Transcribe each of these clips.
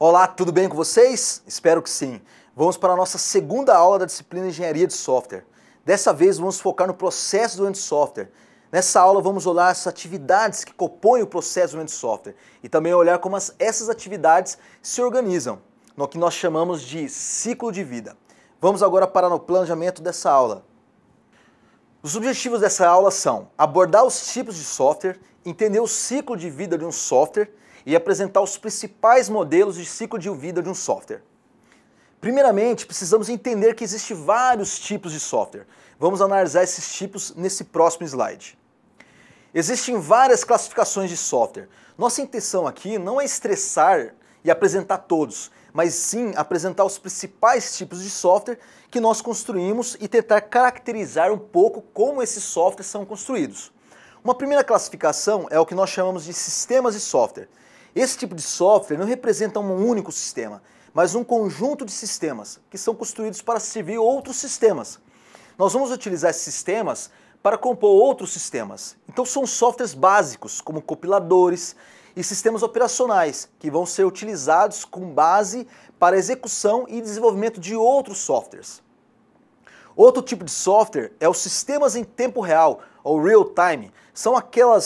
Olá, tudo bem com vocês? Espero que sim. Vamos para a nossa segunda aula da disciplina de Engenharia de Software. Dessa vez vamos focar no processo do software. Nessa aula vamos olhar as atividades que compõem o processo do software e também olhar como essas atividades se organizam, no que nós chamamos de ciclo de vida. Vamos agora para o planejamento dessa aula. Os objetivos dessa aula são abordar os tipos de software, entender o ciclo de vida de um software e apresentar os principais modelos de ciclo de vida de um software. Primeiramente, precisamos entender que existem vários tipos de software. Vamos analisar esses tipos nesse próximo slide. Existem várias classificações de software. Nossa intenção aqui não é estressar e apresentar todos, mas sim apresentar os principais tipos de software que nós construímos e tentar caracterizar um pouco como esses softwares são construídos. Uma primeira classificação é o que nós chamamos de sistemas de software. Esse tipo de software não representa um único sistema, mas um conjunto de sistemas que são construídos para servir outros sistemas. Nós vamos utilizar esses sistemas para compor outros sistemas. Então são softwares básicos, como compiladores e sistemas operacionais, que vão ser utilizados com base para execução e desenvolvimento de outros softwares. Outro tipo de software é os sistemas em tempo real, ou real-time. São aqueles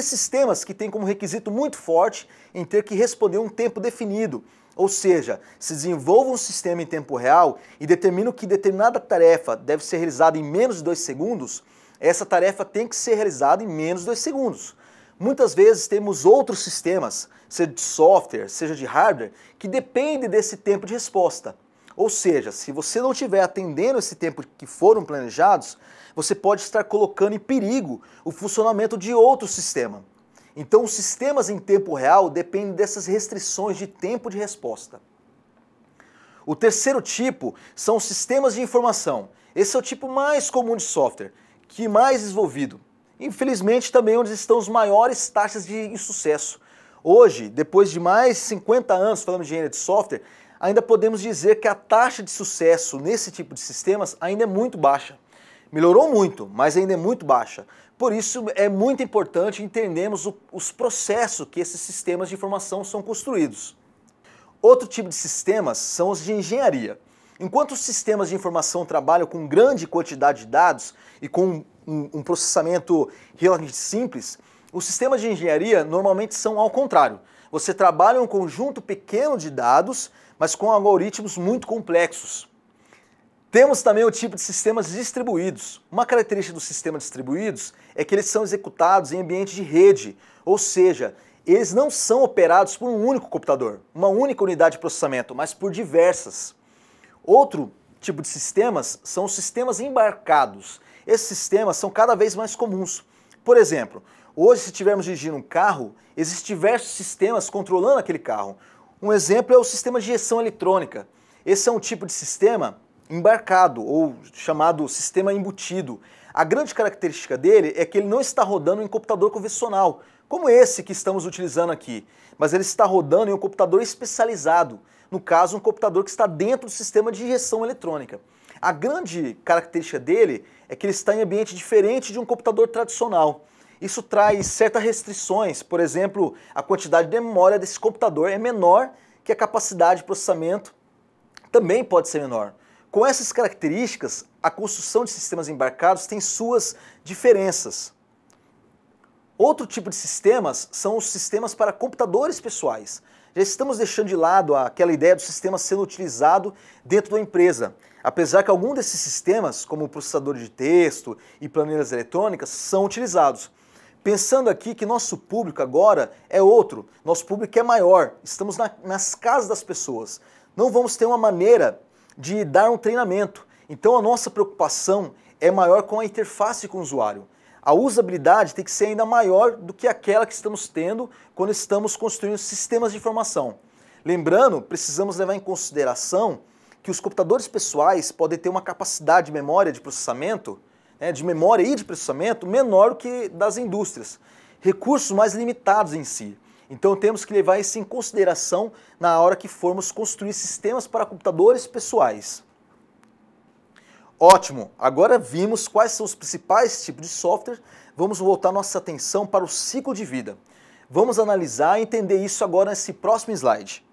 sistemas que têm como requisito muito forte em ter que responder um tempo definido. Ou seja, se desenvolve um sistema em tempo real e determina que determinada tarefa deve ser realizada em menos de 2 segundos, essa tarefa tem que ser realizada em menos de 2 segundos. Muitas vezes temos outros sistemas, seja de software, seja de hardware, que dependem desse tempo de resposta. Ou seja, se você não estiver atendendo esse tempo que foram planejados, você pode estar colocando em perigo o funcionamento de outro sistema. Então, os sistemas em tempo real dependem dessas restrições de tempo de resposta. O terceiro tipo são os sistemas de informação. Esse é o tipo mais comum de software, que mais desenvolvido. Infelizmente, também onde estão as maiores taxas de insucesso. Hoje, depois de mais de 50 anos falando de engenharia de software, ainda podemos dizer que a taxa de sucesso nesse tipo de sistemas ainda é muito baixa. Melhorou muito, mas ainda é muito baixa. Por isso é muito importante entendermos os processos que esses sistemas de informação são construídos. Outro tipo de sistemas são os de engenharia. Enquanto os sistemas de informação trabalham com grande quantidade de dados e com um processamento relativamente simples, os sistemas de engenharia normalmente são ao contrário. Você trabalha em um conjunto pequeno de dados, mas com algoritmos muito complexos. Temos também o tipo de sistemas distribuídos. Uma característica dos sistemas distribuídos é que eles são executados em ambiente de rede, ou seja, eles não são operados por um único computador, uma única unidade de processamento, mas por diversas. Outro tipo de sistemas são os sistemas embarcados. Esses sistemas são cada vez mais comuns. Por exemplo, hoje se estivermos dirigindo um carro, existem diversos sistemas controlando aquele carro. Um exemplo é o sistema de injeção eletrônica. Esse é um tipo de sistema embarcado, ou chamado sistema embutido. A grande característica dele é que ele não está rodando em um computador convencional, como esse que estamos utilizando aqui, mas ele está rodando em um computador especializado, no caso um computador que está dentro do sistema de injeção eletrônica. A grande característica dele é que ele está em ambiente diferente de um computador tradicional. Isso traz certas restrições, por exemplo, a quantidade de memória desse computador é menor que a capacidade de processamento também pode ser menor. Com essas características, a construção de sistemas embarcados tem suas diferenças. Outro tipo de sistemas são os sistemas para computadores pessoais. Já estamos deixando de lado aquela ideia do sistema sendo utilizado dentro da empresa, apesar que alguns desses sistemas, como processadores de texto e planilhas eletrônicas, são utilizados. Pensando aqui que nosso público agora é outro, nosso público é maior, estamos nas casas das pessoas. Não vamos ter uma maneira de dar um treinamento. Então a nossa preocupação é maior com a interface com o usuário. A usabilidade tem que ser ainda maior do que aquela que estamos tendo quando estamos construindo sistemas de informação. Lembrando, precisamos levar em consideração que os computadores pessoais podem ter uma capacidade de memória de processamento, de memória e de processamento menor do que das indústrias. Recursos mais limitados em si. Então temos que levar isso em consideração na hora que formos construir sistemas para computadores pessoais. Ótimo! Agora vimos quais são os principais tipos de software, vamos voltar nossa atenção para o ciclo de vida. Vamos analisar e entender isso agora nesse próximo slide.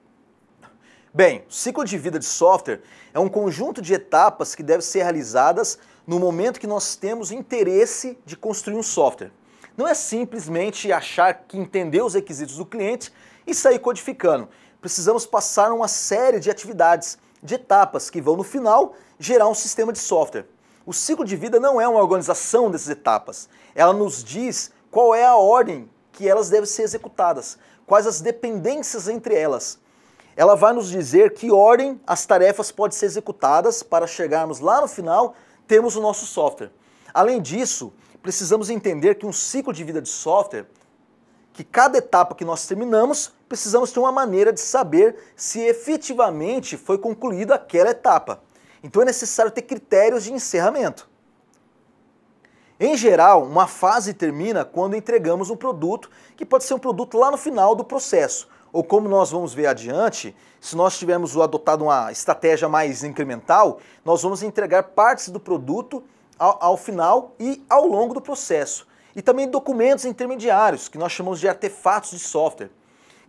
Bem, o ciclo de vida de software é um conjunto de etapas que devem ser realizadas no momento que nós temos interesse de construir um software. Não é simplesmente achar que entendeu os requisitos do cliente e sair codificando. Precisamos passar uma série de atividades, de etapas que vão no final gerar um sistema de software. O ciclo de vida não é uma organização dessas etapas. Ela nos diz qual é a ordem que elas devem ser executadas, quais as dependências entre elas. Ela vai nos dizer que ordem as tarefas podem ser executadas para chegarmos lá no final, termos o nosso software. Além disso, precisamos entender que um ciclo de vida de software, que cada etapa que nós terminamos, precisamos ter uma maneira de saber se efetivamente foi concluída aquela etapa. Então é necessário ter critérios de encerramento. Em geral, uma fase termina quando entregamos um produto, que pode ser um produto lá no final do processo. Ou como nós vamos ver adiante, se nós tivermos adotado uma estratégia mais incremental, nós vamos entregar partes do produto ao final e ao longo do processo. E também documentos intermediários, que nós chamamos de artefatos de software,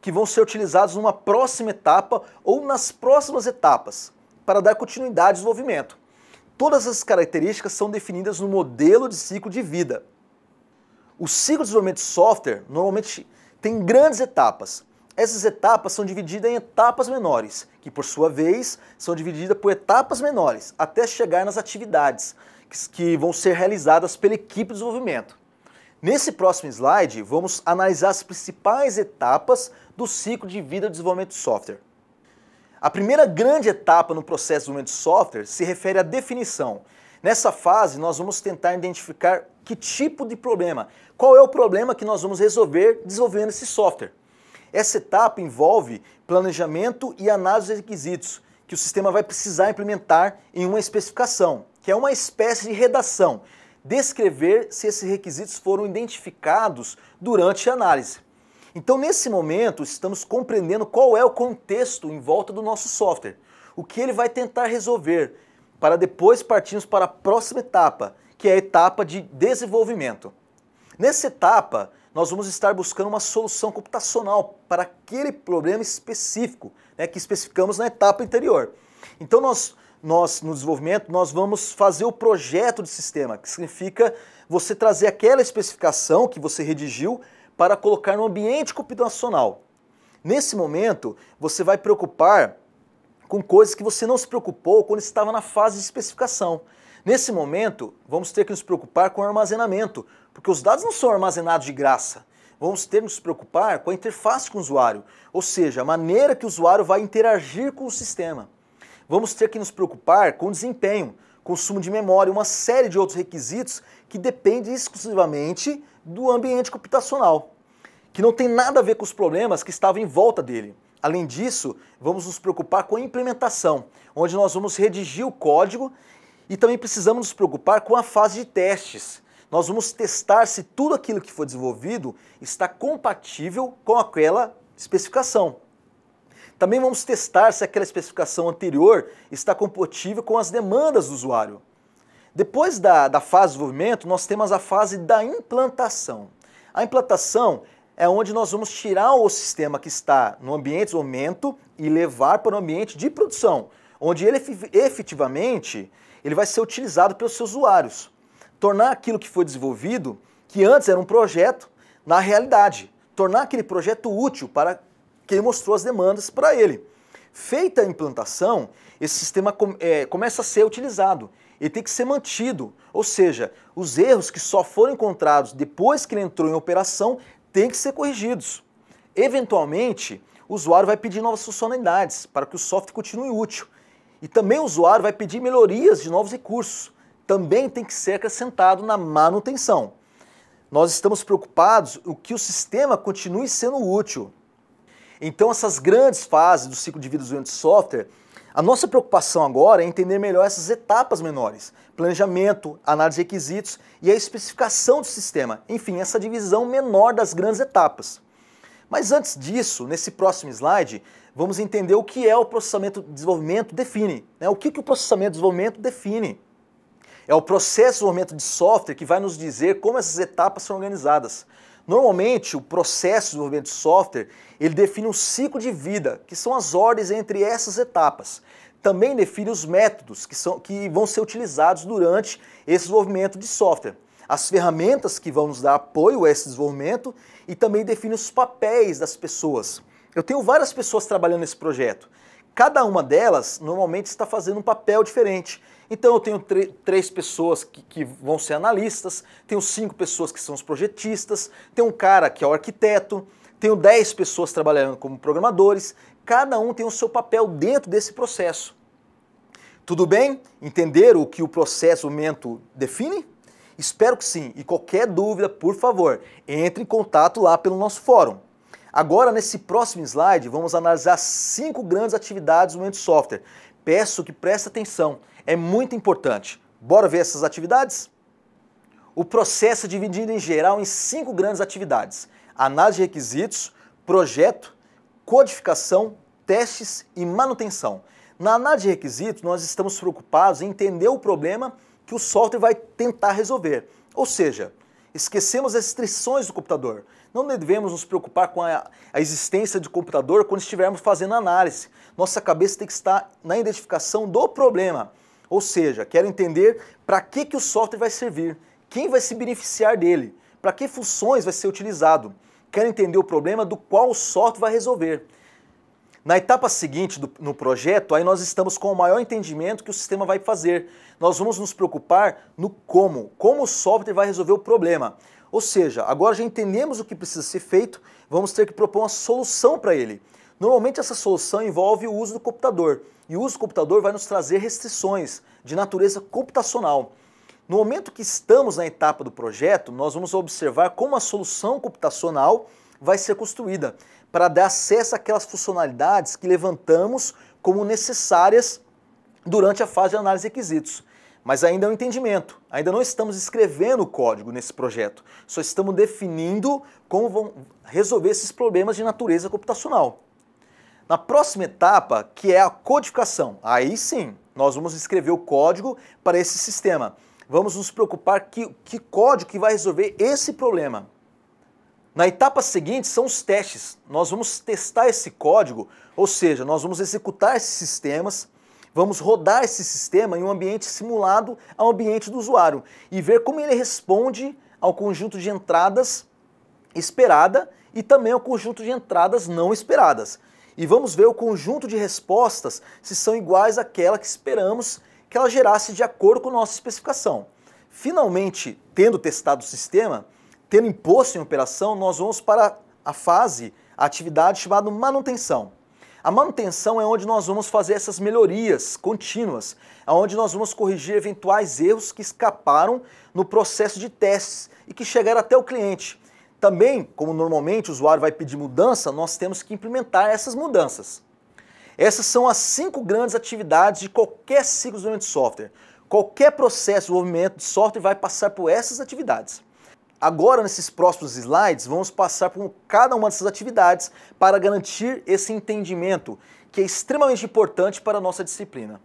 que vão ser utilizados numa próxima etapa ou nas próximas etapas, para dar continuidade ao desenvolvimento. Todas as características são definidas no modelo de ciclo de vida. O ciclo de desenvolvimento de software normalmente tem grandes etapas. Essas etapas são divididas em etapas menores, que por sua vez são divididas por etapas menores, até chegar nas atividades que vão ser realizadas pela equipe de desenvolvimento. Nesse próximo slide, vamos analisar as principais etapas do ciclo de vida do desenvolvimento de software. A primeira grande etapa no processo de desenvolvimento de software se refere à definição. Nessa fase, nós vamos tentar identificar que tipo de problema, qual é o problema que nós vamos resolver desenvolvendo esse software. Essa etapa envolve planejamento e análise de requisitos, que o sistema vai precisar implementar em uma especificação, que é uma espécie de redação, descrever se esses requisitos foram identificados durante a análise. Então, nesse momento, estamos compreendendo qual é o contexto em volta do nosso software, o que ele vai tentar resolver, para depois partirmos para a próxima etapa, que é a etapa de desenvolvimento. Nessa etapa, nós vamos estar buscando uma solução computacional para aquele problema específico, que especificamos na etapa anterior. Então, nós no desenvolvimento, nós vamos fazer o projeto de sistema, que significa você trazer aquela especificação que você redigiu para colocar no ambiente computacional. Nesse momento, você vai preocupar com coisas que você não se preocupou quando estava na fase de especificação. Nesse momento, vamos ter que nos preocupar com o armazenamento, porque os dados não são armazenados de graça. Vamos ter que nos preocupar com a interface com o usuário, ou seja, a maneira que o usuário vai interagir com o sistema. Vamos ter que nos preocupar com o desempenho, consumo de memória e uma série de outros requisitos que dependem exclusivamente do ambiente computacional, que não tem nada a ver com os problemas que estavam em volta dele. Além disso, vamos nos preocupar com a implementação, onde nós vamos redigir o código e também precisamos nos preocupar com a fase de testes. Nós vamos testar se tudo aquilo que foi desenvolvido está compatível com aquela especificação. Também vamos testar se aquela especificação anterior está compatível com as demandas do usuário. Depois da fase de desenvolvimento, nós temos a fase da implantação. A implantação é onde nós vamos tirar o sistema que está no ambiente de desenvolvimento e levar para o ambiente de produção, onde ele efetivamente ele vai ser utilizado pelos seus usuários. Tornar aquilo que foi desenvolvido, que antes era um projeto, na realidade. Tornar aquele projeto útil para quem mostrou as demandas para ele. Feita a implantação, esse sistema começa a ser utilizado. Ele tem que ser mantido, ou seja, os erros que só foram encontrados depois que ele entrou em operação têm que ser corrigidos. Eventualmente, o usuário vai pedir novas funcionalidades para que o software continue útil. E também o usuário vai pedir melhorias de novos recursos. Também tem que ser acrescentado na manutenção. Nós estamos preocupados em que o sistema continue sendo útil. Então, essas grandes fases do ciclo de vida do desenvolvimento de software, a nossa preocupação agora é entender melhor essas etapas menores, planejamento, análise de requisitos e a especificação do sistema, enfim, essa divisão menor das grandes etapas. Mas antes disso, nesse próximo slide, vamos entender o que é o processamento de desenvolvimento define. O que o processamento de desenvolvimento define? É o processo de desenvolvimento de software que vai nos dizer como essas etapas são organizadas. Normalmente, o processo de desenvolvimento de software, ele define um ciclo de vida, que são as ordens entre essas etapas. Também define os métodos que vão ser utilizados durante esse desenvolvimento de software, as ferramentas que vão nos dar apoio a esse desenvolvimento e também define os papéis das pessoas. Eu tenho várias pessoas trabalhando nesse projeto. Cada uma delas normalmente está fazendo um papel diferente. Então eu tenho três pessoas que vão ser analistas, tenho 5 pessoas que são os projetistas, tenho um cara que é o arquiteto, tenho 10 pessoas trabalhando como programadores, cada um tem o seu papel dentro desse processo. Tudo bem? Entenderam o que o processo, o momento define? Espero que sim, e qualquer dúvida, por favor, entre em contato lá pelo nosso fórum. Agora, nesse próximo slide, vamos analisar 5 grandes atividades do momento de software. Peço que preste atenção, é muito importante. Bora ver essas atividades? O processo é dividido em geral em 5 grandes atividades: análise de requisitos, projeto, codificação, testes e manutenção. Na análise de requisitos, nós estamos preocupados em entender o problema que o software vai tentar resolver. Ou seja, esquecemos as restrições do computador. Não devemos nos preocupar com a existência do computador quando estivermos fazendo análise. Nossa cabeça tem que estar na identificação do problema. Ou seja, quero entender para que o software vai servir, quem vai se beneficiar dele, para que funções vai ser utilizado. Quero entender o problema do qual o software vai resolver. Na etapa seguinte no projeto, aí nós estamos com o maior entendimento que o sistema vai fazer. Nós vamos nos preocupar no como o software vai resolver o problema. Ou seja, agora já entendemos o que precisa ser feito, vamos ter que propor uma solução para ele. Normalmente essa solução envolve o uso do computador, e o uso do computador vai nos trazer restrições de natureza computacional. No momento que estamos na etapa do projeto, nós vamos observar como a solução computacional vai ser construída para dar acesso àquelas funcionalidades que levantamos como necessárias durante a fase de análise de requisitos. Mas ainda é um entendimento, ainda não estamos escrevendo o código nesse projeto, só estamos definindo como vão resolver esses problemas de natureza computacional. Na próxima etapa, que é a codificação, aí sim, nós vamos escrever o código para esse sistema. Vamos nos preocupar que código que vai resolver esse problema. Na etapa seguinte são os testes. Nós vamos testar esse código, ou seja, nós vamos executar esses sistemas, vamos rodar esse sistema em um ambiente simulado ao ambiente do usuário e ver como ele responde ao conjunto de entradas esperada e também ao conjunto de entradas não esperadas. E vamos ver o conjunto de respostas se são iguais àquela que esperamos que ela gerasse de acordo com a nossa especificação. Finalmente, tendo testado o sistema, tendo imposto em operação, nós vamos para a atividade chamada manutenção. A manutenção é onde nós vamos fazer essas melhorias contínuas, onde nós vamos corrigir eventuais erros que escaparam no processo de testes e que chegaram até o cliente. Também, como normalmente o usuário vai pedir mudança, nós temos que implementar essas mudanças. Essas são as 5 grandes atividades de qualquer ciclo de desenvolvimento de software. Qualquer processo de desenvolvimento de software vai passar por essas atividades. Agora, nesses próximos slides, vamos passar por cada uma dessas atividades para garantir esse entendimento que é extremamente importante para a nossa disciplina.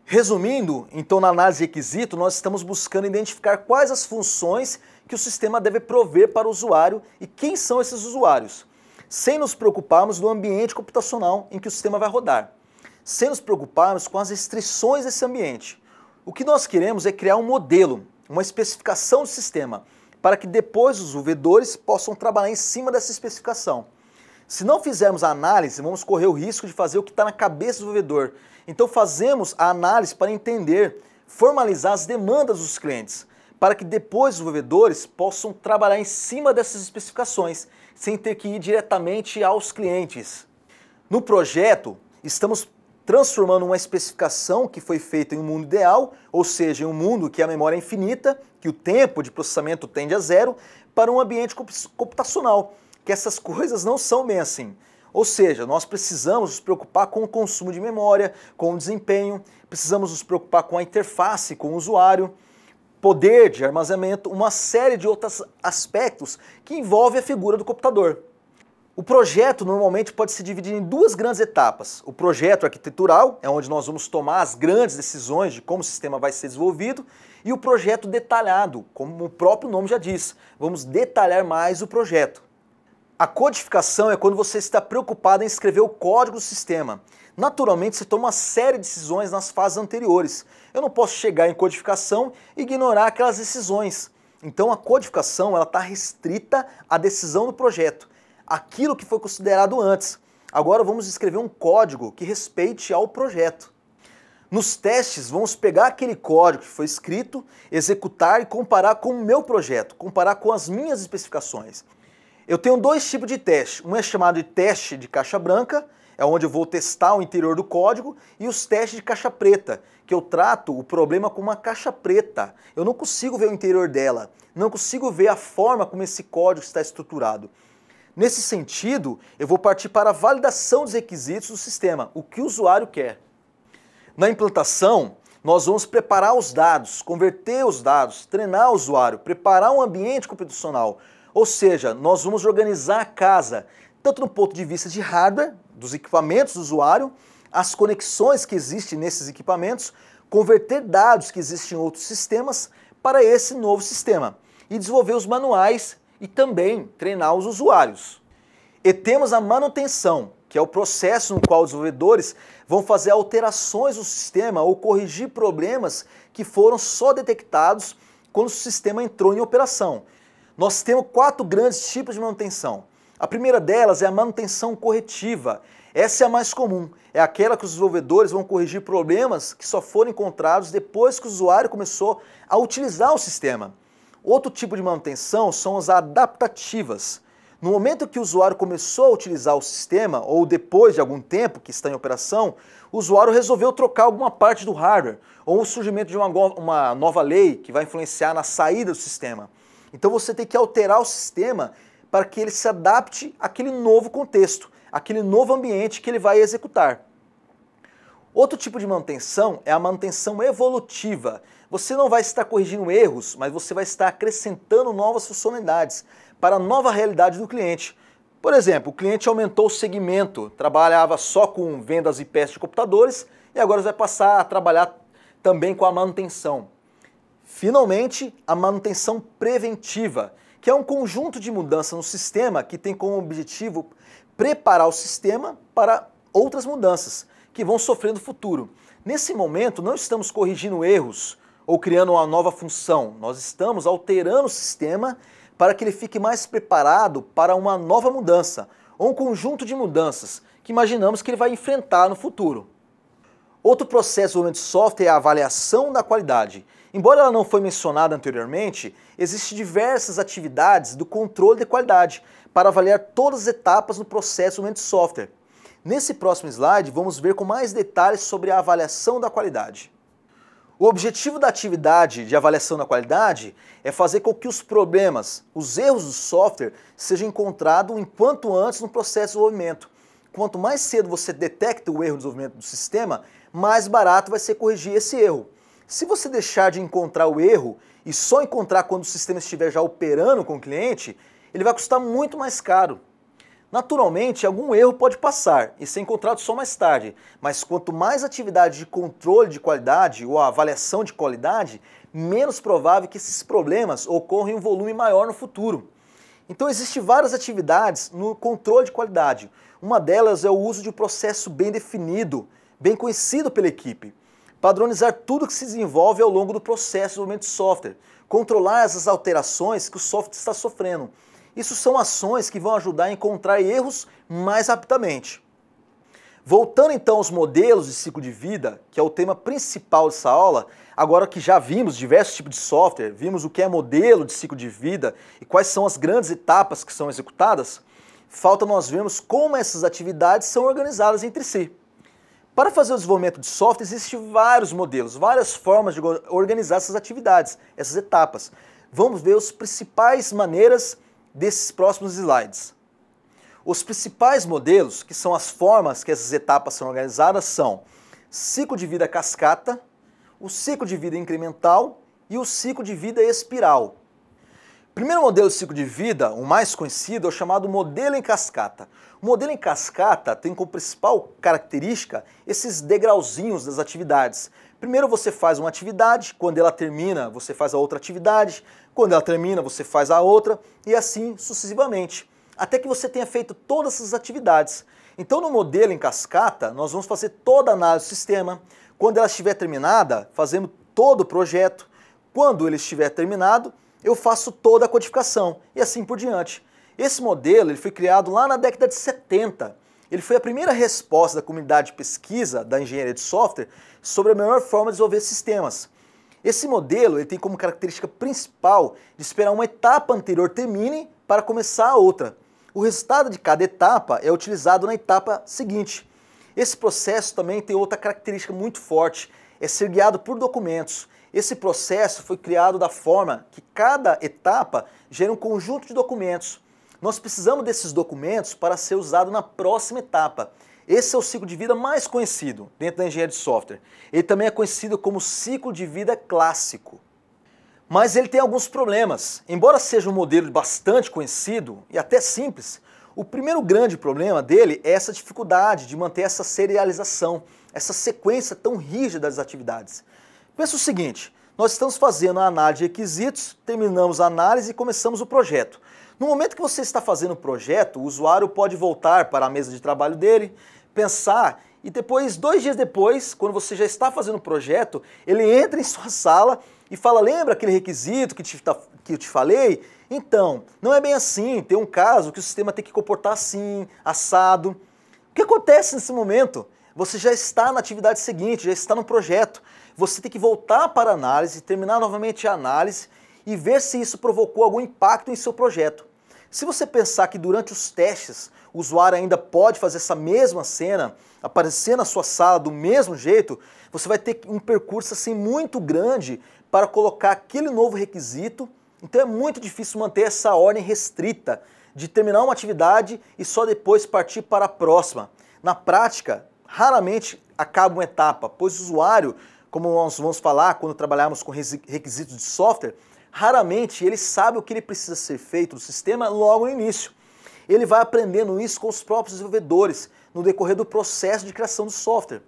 Resumindo, então, na análise de requisito, nós estamos buscando identificar quais as funções que o sistema deve prover para o usuário e quem são esses usuários, sem nos preocuparmos no ambiente computacional em que o sistema vai rodar, sem nos preocuparmos com as restrições desse ambiente. O que nós queremos é criar um modelo, uma especificação do sistema, para que depois os desenvolvedores possam trabalhar em cima dessa especificação. Se não fizermos a análise, vamos correr o risco de fazer o que está na cabeça do desenvolvedor. Então fazemos a análise para entender, formalizar as demandas dos clientes, para que depois os desenvolvedores possam trabalhar em cima dessas especificações, sem ter que ir diretamente aos clientes. No projeto, estamos transformando uma especificação que foi feita em um mundo ideal, ou seja, em um mundo que a memória é infinita, que o tempo de processamento tende a 0, para um ambiente computacional, que essas coisas não são bem assim. Ou seja, nós precisamos nos preocupar com o consumo de memória, com o desempenho, precisamos nos preocupar com a interface com o usuário, poder de armazenamento, uma série de outros aspectos que envolvem a figura do computador. O projeto normalmente pode se dividir em duas grandes etapas. O projeto arquitetural, é onde nós vamos tomar as grandes decisões de como o sistema vai ser desenvolvido, e o projeto detalhado, como o próprio nome já diz, vamos detalhar mais o projeto. A codificação é quando você está preocupado em escrever o código do sistema. Naturalmente, você toma uma série de decisões nas fases anteriores. Eu não posso chegar em codificação e ignorar aquelas decisões. Então a codificação está restrita à decisão do projeto, aquilo que foi considerado antes. Agora vamos escrever um código que respeite ao projeto. Nos testes, vamos pegar aquele código que foi escrito, executar e comparar com o meu projeto, comparar com as minhas especificações. Eu tenho dois tipos de teste. Um é chamado de teste de caixa branca, é onde eu vou testar o interior do código, e os testes de caixa preta, que eu trato o problema com uma caixa preta. Eu não consigo ver o interior dela, não consigo ver a forma como esse código está estruturado. Nesse sentido, eu vou partir para a validação dos requisitos do sistema, o que o usuário quer. Na implantação, nós vamos preparar os dados, converter os dados, treinar o usuário, preparar um ambiente computacional. Ou seja, nós vamos organizar a casa, tanto no ponto de vista de hardware, dos equipamentos do usuário, as conexões que existem nesses equipamentos, converter dados que existem em outros sistemas para esse novo sistema e desenvolver os manuais e também treinar os usuários. E temos a manutenção, que é o processo no qual os desenvolvedores vão fazer alterações no sistema ou corrigir problemas que foram só detectados quando o sistema entrou em operação. Nós temos 4 grandes tipos de manutenção. A primeira delas é a manutenção corretiva. Essa é a mais comum, é aquela que os desenvolvedores vão corrigir problemas que só foram encontrados depois que o usuário começou a utilizar o sistema. Outro tipo de manutenção são as adaptativas. No momento que o usuário começou a utilizar o sistema, ou depois de algum tempo que está em operação, o usuário resolveu trocar alguma parte do hardware, ou o surgimento de uma nova lei que vai influenciar na saída do sistema. Então você tem que alterar o sistema para que ele se adapte àquele novo contexto, àquele novo ambiente que ele vai executar. Outro tipo de manutenção é a manutenção evolutiva. Você não vai estar corrigindo erros, mas você vai estar acrescentando novas funcionalidades para a nova realidade do cliente. Por exemplo, o cliente aumentou o segmento, trabalhava só com vendas e peças de computadores e agora vai passar a trabalhar também com a manutenção. Finalmente, a manutenção preventiva, que é um conjunto de mudanças no sistema que tem como objetivo preparar o sistema para outras mudanças que vão sofrer no futuro. Nesse momento, não estamos corrigindo erros ou criando uma nova função, nós estamos alterando o sistema para que ele fique mais preparado para uma nova mudança, ou um conjunto de mudanças que imaginamos que ele vai enfrentar no futuro. Outro processo de desenvolvimento de software é a avaliação da qualidade. Embora ela não foi mencionada anteriormente, existem diversas atividades do controle de qualidade para avaliar todas as etapas no processo de desenvolvimento de software. Nesse próximo slide, vamos ver com mais detalhes sobre a avaliação da qualidade. O objetivo da atividade de avaliação da qualidade é fazer com que os problemas, os erros do software, sejam encontrados enquanto antes no processo de desenvolvimento. Quanto mais cedo você detecta o erro do desenvolvimento do sistema, mais barato vai ser corrigir esse erro. Se você deixar de encontrar o erro e só encontrar quando o sistema estiver já operando com o cliente, ele vai custar muito mais caro. Naturalmente, algum erro pode passar e ser encontrado só mais tarde, mas quanto mais atividade de controle de qualidade ou avaliação de qualidade, menos provável que esses problemas ocorram em um volume maior no futuro. Então existem várias atividades no controle de qualidade. Uma delas é o uso de um processo bem definido, bem conhecido pela equipe. Padronizar tudo que se desenvolve ao longo do processo de desenvolvimento de software, controlar essas alterações que o software está sofrendo. Isso são ações que vão ajudar a encontrar erros mais rapidamente. Voltando então aos modelos de ciclo de vida, que é o tema principal dessa aula, agora que já vimos diversos tipos de software, vimos o que é modelo de ciclo de vida e quais são as grandes etapas que são executadas, falta nós vermos como essas atividades são organizadas entre si. Para fazer o desenvolvimento de software, existem vários modelos, várias formas de organizar essas atividades, essas etapas. Vamos ver as principais maneiras desses próximos slides. Os principais modelos, que são as formas que essas etapas são organizadas, são ciclo de vida cascata, o ciclo de vida incremental e o ciclo de vida espiral. Primeiro modelo de ciclo de vida, o mais conhecido, é o chamado modelo em cascata. O modelo em cascata tem como principal característica esses degrauzinhos das atividades. Primeiro você faz uma atividade, quando ela termina, você faz a outra atividade, quando ela termina, você faz a outra, e assim sucessivamente, até que você tenha feito todas essas atividades. Então no modelo em cascata, nós vamos fazer toda a análise do sistema. Quando ela estiver terminada, fazemos todo o projeto. Quando ele estiver terminado, eu faço toda a codificação e assim por diante. Esse modelo ele foi criado lá na década de 70. Ele foi a primeira resposta da comunidade de pesquisa da engenharia de software sobre a melhor forma de desenvolver sistemas. Esse modelo ele tem como característica principal de esperar uma etapa anterior termine para começar a outra. O resultado de cada etapa é utilizado na etapa seguinte. Esse processo também tem outra característica muito forte, é ser guiado por documentos. Esse processo foi criado da forma que cada etapa gera um conjunto de documentos. Nós precisamos desses documentos para ser usado na próxima etapa. Esse é o ciclo de vida mais conhecido dentro da engenharia de software. Ele também é conhecido como ciclo de vida clássico. Mas ele tem alguns problemas. Embora seja um modelo bastante conhecido e até simples, o primeiro grande problema dele é essa dificuldade de manter essa serialização, essa sequência tão rígida das atividades. Pensa o seguinte, nós estamos fazendo a análise de requisitos, terminamos a análise e começamos o projeto. No momento que você está fazendo o projeto, o usuário pode voltar para a mesa de trabalho dele, pensar e depois, 2 dias depois, quando você já está fazendo o projeto, ele entra em sua sala e fala, lembra aquele requisito que eu te falei? Então, não é bem assim, tem um caso que o sistema tem que comportar assim, assado. O que acontece nesse momento? Você já está na atividade seguinte, já está no projeto. Você tem que voltar para a análise, terminar novamente a análise e ver se isso provocou algum impacto em seu projeto. Se você pensar que durante os testes o usuário ainda pode fazer essa mesma cena, aparecer na sua sala do mesmo jeito, você vai ter um percurso assim muito grande para colocar aquele novo requisito. Então é muito difícil manter essa ordem restrita de terminar uma atividade e só depois partir para a próxima. Na prática, raramente acaba uma etapa, pois o usuário, como nós vamos falar quando trabalharmos com requisitos de software, raramente ele sabe o que ele precisa ser feito no sistema logo no início. Ele vai aprendendo isso com os próprios desenvolvedores no decorrer do processo de criação do software.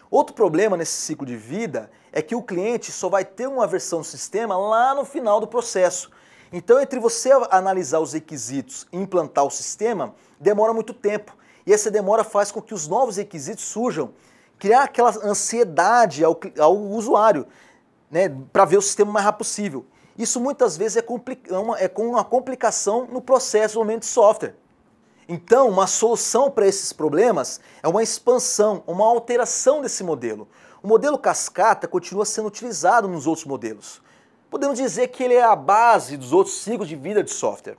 Outro problema nesse ciclo de vida é que o cliente só vai ter uma versão do sistema lá no final do processo. Então, entre você analisar os requisitos e implantar o sistema, demora muito tempo. E essa demora faz com que os novos requisitos surjam, criar aquela ansiedade ao usuário, né, para ver o sistema o mais rápido possível. Isso muitas vezes é com uma complicação no processo de desenvolvimento de software. Então, uma solução para esses problemas é uma expansão, uma alteração desse modelo. O modelo cascata continua sendo utilizado nos outros modelos. Podemos dizer que ele é a base dos outros ciclos de vida de software.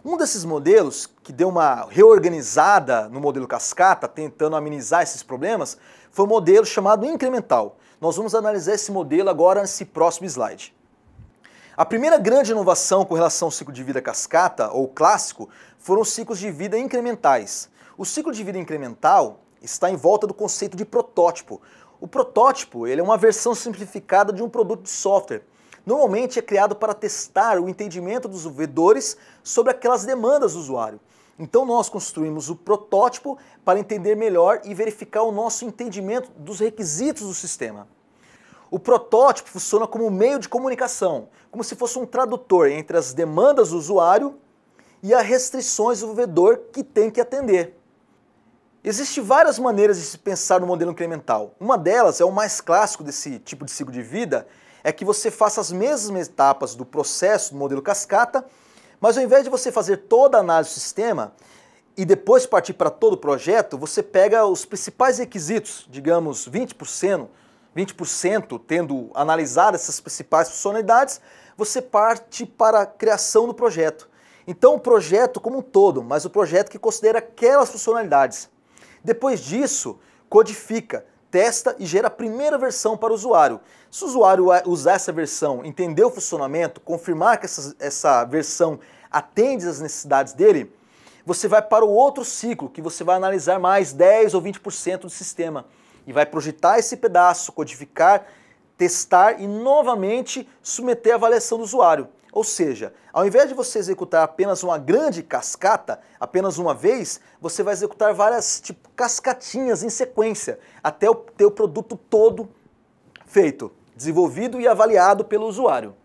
Um desses modelos, que deu uma reorganizada no modelo cascata, tentando amenizar esses problemas, foi o modelo chamado incremental. Nós vamos analisar esse modelo agora nesse próximo slide. A primeira grande inovação com relação ao ciclo de vida cascata, ou clássico, foram os ciclos de vida incrementais. O ciclo de vida incremental está em volta do conceito de protótipo. O protótipo ele é uma versão simplificada de um produto de software. Normalmente é criado para testar o entendimento dos desenvolvedores sobre aquelas demandas do usuário. Então nós construímos o protótipo para entender melhor e verificar o nosso entendimento dos requisitos do sistema. O protótipo funciona como um meio de comunicação, como se fosse um tradutor entre as demandas do usuário e as restrições do desenvolvedor que tem que atender. Existem várias maneiras de se pensar no modelo incremental. Uma delas, é o mais clássico desse tipo de ciclo de vida, é que você faça as mesmas etapas do processo do modelo cascata, mas ao invés de você fazer toda a análise do sistema e depois partir para todo o projeto, você pega os principais requisitos, digamos 20% tendo analisado essas principais funcionalidades, você parte para a criação do projeto. Então o projeto como um todo, mas o projeto que considera aquelas funcionalidades. Depois disso, codifica, testa e gera a primeira versão para o usuário. Se o usuário usar essa versão, entender o funcionamento, confirmar que essa versão atende às necessidades dele, você vai para o outro ciclo, que você vai analisar mais 10 ou 20% do sistema. E vai projetar esse pedaço, codificar, testar e novamente submeter a avaliação do usuário. Ou seja, ao invés de você executar apenas uma grande cascata, apenas uma vez, você vai executar várias cascatinhas em sequência, até ter o produto todo feito, desenvolvido e avaliado pelo usuário.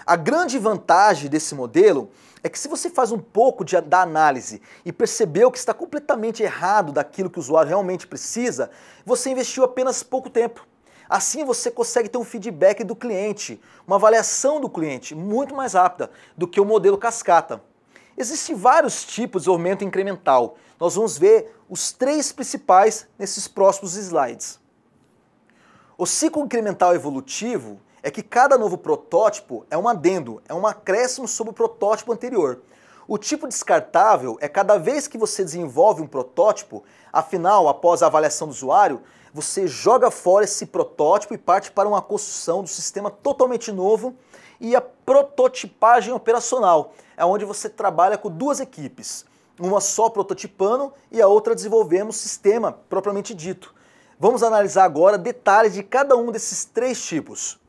A grande vantagem desse modelo é que se você faz um pouco da análise e percebeu que está completamente errado daquilo que o usuário realmente precisa, você investiu apenas pouco tempo. Assim você consegue ter um feedback do cliente, uma avaliação do cliente muito mais rápida do que o modelo cascata. Existem vários tipos de desenvolvimento incremental. Nós vamos ver os 3 principais nesses próximos slides. O ciclo incremental evolutivo é que cada novo protótipo é um adendo, é um acréscimo sobre o protótipo anterior. O tipo descartável é cada vez que você desenvolve um protótipo, afinal, após a avaliação do usuário, você joga fora esse protótipo e parte para uma construção do sistema totalmente novo. E a prototipagem operacional é onde você trabalha com 2 equipes, uma só prototipando e a outra desenvolvendo o sistema propriamente dito. Vamos analisar agora detalhes de cada um desses 3 tipos.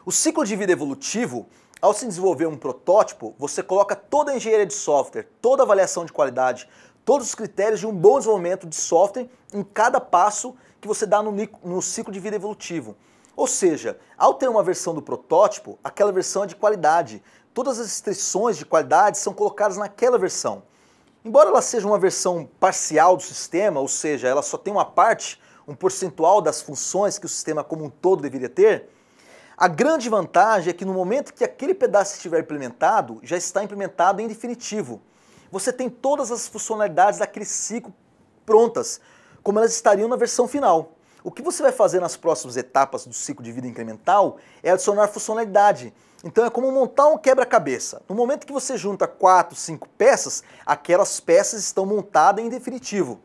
O ciclo de vida evolutivo, ao se desenvolver um protótipo, você coloca toda a engenharia de software, toda a avaliação de qualidade, todos os critérios de um bom desenvolvimento de software em cada passo que você dá no ciclo de vida evolutivo. Ou seja, ao ter uma versão do protótipo, aquela versão é de qualidade. Todas as restrições de qualidade são colocadas naquela versão. Embora ela seja uma versão parcial do sistema, ou seja, ela só tem uma parte, um percentual das funções que o sistema como um todo deveria ter, a grande vantagem é que no momento que aquele pedaço estiver implementado, já está implementado em definitivo. Você tem todas as funcionalidades daquele ciclo prontas, como elas estariam na versão final. O que você vai fazer nas próximas etapas do ciclo de vida incremental é adicionar funcionalidade. Então é como montar um quebra-cabeça. No momento que você junta 4, 5 peças, aquelas peças estão montadas em definitivo.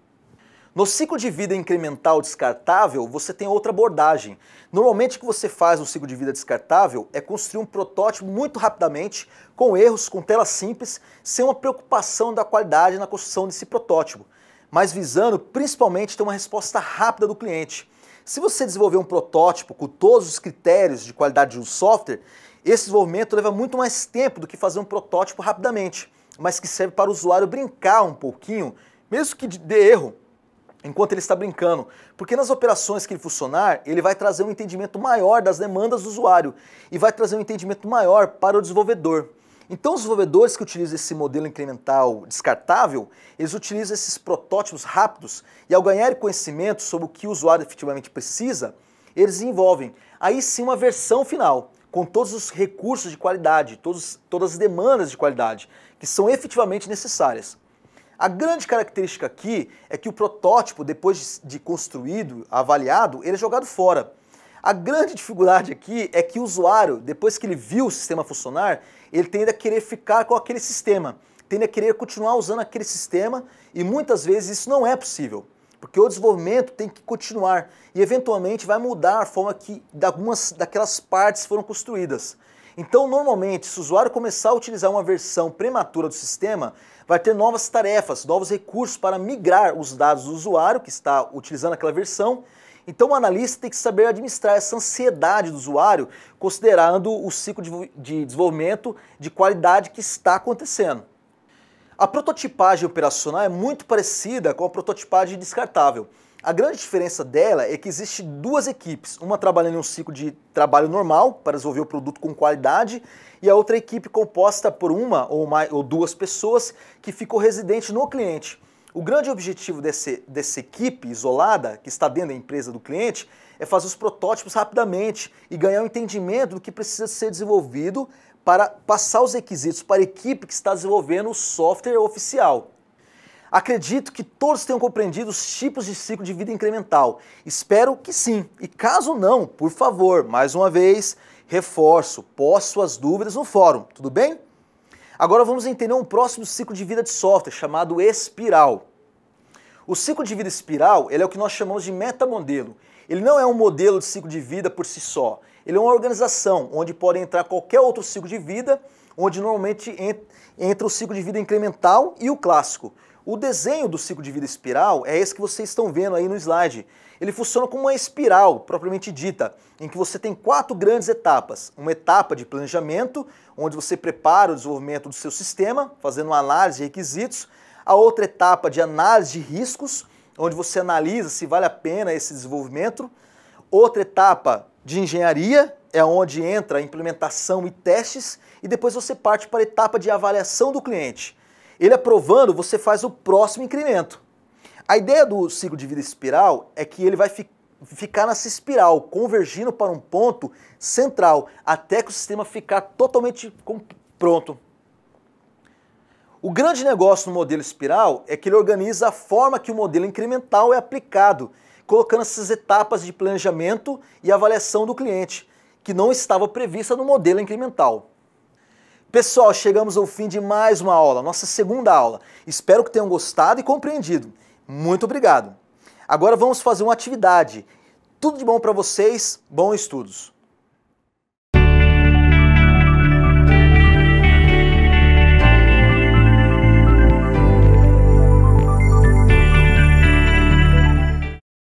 No ciclo de vida incremental descartável, você tem outra abordagem. Normalmente o que você faz no ciclo de vida descartável é construir um protótipo muito rapidamente, com erros, com tela simples, sem uma preocupação da qualidade na construção desse protótipo, mas visando principalmente ter uma resposta rápida do cliente. Se você desenvolver um protótipo com todos os critérios de qualidade do software, esse desenvolvimento leva muito mais tempo do que fazer um protótipo rapidamente, mas que serve para o usuário brincar um pouquinho, mesmo que dê erro, enquanto ele está brincando, porque nas operações que ele funcionar, ele vai trazer um entendimento maior das demandas do usuário e vai trazer um entendimento maior para o desenvolvedor. Então os desenvolvedores que utilizam esse modelo incremental descartável, eles utilizam esses protótipos rápidos e ao ganhar conhecimento sobre o que o usuário efetivamente precisa, eles desenvolvem aí sim uma versão final, com todos os recursos de qualidade, todas as demandas de qualidade que são efetivamente necessárias. A grande característica aqui é que o protótipo, depois de construído, avaliado, ele é jogado fora. A grande dificuldade aqui é que o usuário, depois que ele viu o sistema funcionar, ele tende a querer ficar com aquele sistema, tende a querer continuar usando aquele sistema e muitas vezes isso não é possível, porque o desenvolvimento tem que continuar e eventualmente vai mudar a forma que algumas daquelas partes foram construídas. Então, normalmente, se o usuário começar a utilizar uma versão prematura do sistema, vai ter novas tarefas, novos recursos para migrar os dados do usuário que está utilizando aquela versão. Então o analista tem que saber administrar essa ansiedade do usuário, considerando o ciclo de desenvolvimento de qualidade que está acontecendo. A prototipagem operacional é muito parecida com a prototipagem descartável. A grande diferença dela é que existe 2 equipes, uma trabalhando em um ciclo de trabalho normal para desenvolver o produto com qualidade e a outra equipe composta por uma ou 2 pessoas que ficam residentes no cliente. O grande objetivo dessa equipe isolada, que está dentro da empresa do cliente, é fazer os protótipos rapidamente e ganhar um entendimento do que precisa ser desenvolvido para passar os requisitos para a equipe que está desenvolvendo o software oficial. Acredito que todos tenham compreendido os tipos de ciclo de vida incremental. Espero que sim. E caso não, por favor, mais uma vez, reforço, poste suas dúvidas no fórum, tudo bem? Agora vamos entender um próximo ciclo de vida de software chamado espiral. O ciclo de vida espiral ele é o que nós chamamos de metamodelo. Ele não é um modelo de ciclo de vida por si só. Ele é uma organização onde pode entrar qualquer outro ciclo de vida, onde normalmente entra o ciclo de vida incremental e o clássico. O desenho do ciclo de vida espiral é esse que vocês estão vendo aí no slide. Ele funciona como uma espiral, propriamente dita, em que você tem 4 grandes etapas. Uma etapa de planejamento, onde você prepara o desenvolvimento do seu sistema, fazendo uma análise de requisitos. A outra etapa de análise de riscos, onde você analisa se vale a pena esse desenvolvimento. Outra etapa de engenharia, é onde entra a implementação e testes. E depois você parte para a etapa de avaliação do cliente. Ele aprovando, você faz o próximo incremento. A ideia do ciclo de vida espiral é que ele vai ficar nessa espiral, convergindo para um ponto central, até que o sistema ficar totalmente pronto. O grande negócio no modelo espiral é que ele organiza a forma que o modelo incremental é aplicado, colocando essas etapas de planejamento e avaliação do cliente, que não estava prevista no modelo incremental. Pessoal, chegamos ao fim de mais uma aula, nossa segunda aula. Espero que tenham gostado e compreendido. Muito obrigado. Agora vamos fazer uma atividade. Tudo de bom para vocês, bons estudos.